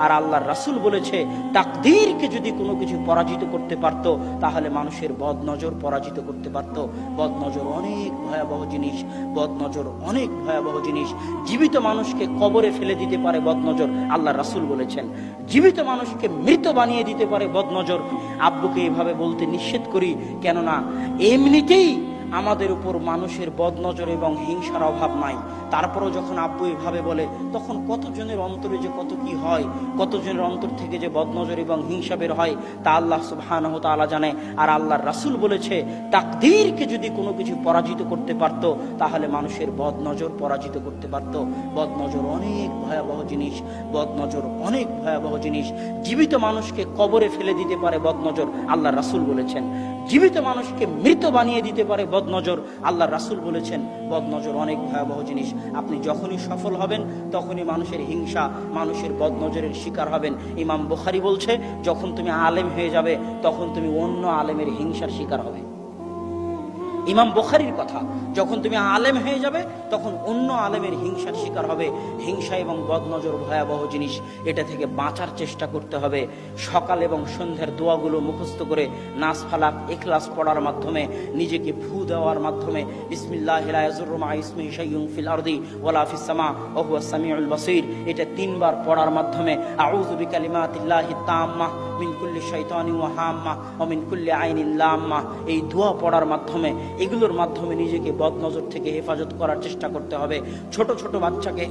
আর আল্লাহর রাসূল বলেছে তাকদীরকে যদি কোনো কিছু পরাজিত করতে পারতো তাহলে মানুষের বদনজর পরাজিত করতে পারতো। বদনজর অনেক ভয়াবহ জিনিস, বদনজর অনেক ভয়াবহ জিনিস। জীবিত মানুষকে কবরে ফেলে দিতে পারে বদনজর, আল্লাহর রাসূল বলেছেন। জীবিত মানুষকে মৃত বানিয়ে দিতে পারে বদনজর। আব্বুকে এইভাবে বলতে নিষেধ করি, কেননা এমনিতেই আমাদের উপর মানুষের বদনজর এবং হিংসার অভাব নাই। তারপরও যখন আব্বু এভাবে বলে তখন কতজনের অন্তরে যে কত কি হয়, কতজনের অন্তর থেকে যে বদনজর এবং হিংসা বের হয় তা আল্লাহ সুবহানাহু ওয়া তাআলা জানে। আর আল্লাহর রাসূল বলেছে তাকদীরকে যদি কোনো কিছু পরাজিত করতে পারতো তাহলে মানুষের বদনজর পরাজিত করতে পারতো। বদনজর অনেক ভয়াবহ জিনিস, বদনজর অনেক ভয়াবহ জিনিস। জীবিত মানুষকে কবরে ফেলে দিতে পারে বদনজর, আল্লাহর রাসূল বলেছেন। জীবিত মানুষকে মৃত বানিয়ে দিতে পারে বদনজর, আল্লাহর রাসূল বলেছেন। বদনজর অনেক ভয়াবহ জিনিস। আপনি যখনই সফল হবেন তখনই মানুষের হিংসা, মানুষের বদনজরের শিকার হবেন। ইমাম বুখারী বলছে যখন তুমি আলেম হয়ে যাবে তখন তুমি অন্য আলেমের হিংসার শিকার হবে। ইমাম বুখারীর কথা, যখন তুমি আলেম হয়ে যাবে তখন অন্য আলেমের হিংসার শিকার হবে। হিংসা এবং বদনজর ভয়াবহ জিনিস, এটা থেকে বাঁচার চেষ্টা করতে হবে। সকাল এবং সন্ধ্যার দোয়াগুলো মুখস্থ করে নাস ফালাক ইখলাস পড়ার মাধ্যমে, নিজেকে ফু দেওয়ার মাধ্যমে বিসমিল্লাহি লা ইয়াযুররু মা ইসমিহি শাইউন ফিল আরদি ওয়ালা ফিস সামা ওয়া হুয়াস সামিউল বাসীর, এটা 3 বার পড়ার মাধ্যমে আউযু বিকালিমাতিল্লাহি তাম্মাহ মিন কুল্লি শাইতানিন ওয়া হাম্মাহ ওয়া মিন কুল্লি আইনিন লাম্মাহ, এই দোয়া পড়ার মাধ্যমে, এগুলোর মাধ্যমে নিজেকে বদনজর থেকে হেফাজত করার চেষ্টা করতে হবে। ছোট ছোট বাচ্চাকে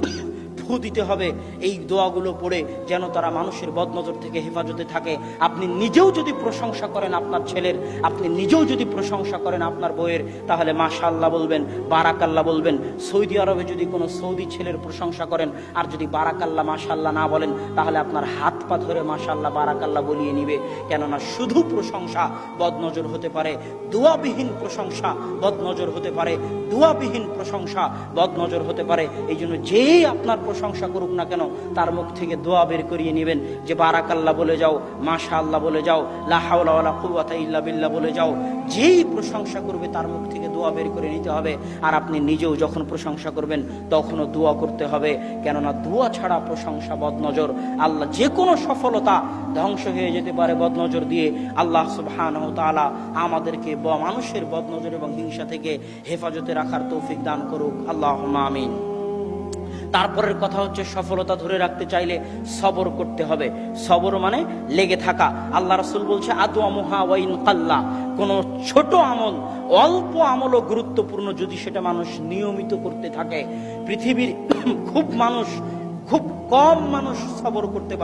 ফু দিতে হবে এই দোয়াগুলো পড়ে, যেন তারা মানুষের বদনজর থেকে হেফাজতে থাকে। আপনি নিজেও যদি প্রশংসা করেন আপনার ছেলের, আপনি নিজেও যদি প্রশংসা করেন আপনার বউয়ের, তাহলে মাশাআল্লাহ বলবেন, বারাকাল্লাহ বলবেন। সৌদি আরবে যদি কোনো সৌদি ছেলের প্রশংসা করেন আর যদি বারাকাল্লাহ মাশাআল্লাহ না বলেন, তাহলে আপনার হাত পা ধরে মাশাআল্লাহ বারাকাল্লাহ বলিয়ে নিবে। কেননা শুধু প্রশংসা বদনজর হতে পারে, দোয়াবিহীন প্রশংসা বদনজর হতে পারে, দোয়াবিহীন প্রশংসা বদনজর হতে পারে। এই জন্য যেই আপনার প্রশংসা করুক না কেন তার মুখ থেকে দোয়া বের করিয়ে নেবেন, যে বারাকাল্লাহ বলে যাও, মাশাআল্লাহ বলে যাও, লা হাওলা ওয়ালা কুওয়াতা ইল্লা বিল্লাহ বলে যাও। যেই প্রশংসা করবে তার মুখ থেকে দোয়া বের করে নিতে হবে। আর আপনি নিজেও যখন প্রশংসা করবেন তখনও দোয়া করতে হবে, কেননা দোয়া ছাড়া প্রশংসা বদনজর। আল্লাহ যে কোনো সফলতা ধ্বংস হয়ে যেতে পারে বদনজর দিয়ে। আল্লাহ সুবহানাহু ওয়া তাআলা আমাদেরকে মানুষের বদনজর এবং হিংসা থেকে হেফাজতে রাখার তৌফিক দান করুক, আল্লাহুম্মা আমিন। তারপরের কথা হচ্ছে সফলতা ধরে রাখতে চাইলে সবর করতে হবে। সবর মানে লেগে থাকা। আল্লাহ রাসূল বলছে আদওয়ামুহা ওয়া ইন কাল্লা, কোন ছোট আমল, অল্প আমলও গুরুত্বপূর্ণ যদি সেটা মানুষ নিয়মিত করতে থাকে। পৃথিবীর খুব কম মানুষ সবর করতে পারে।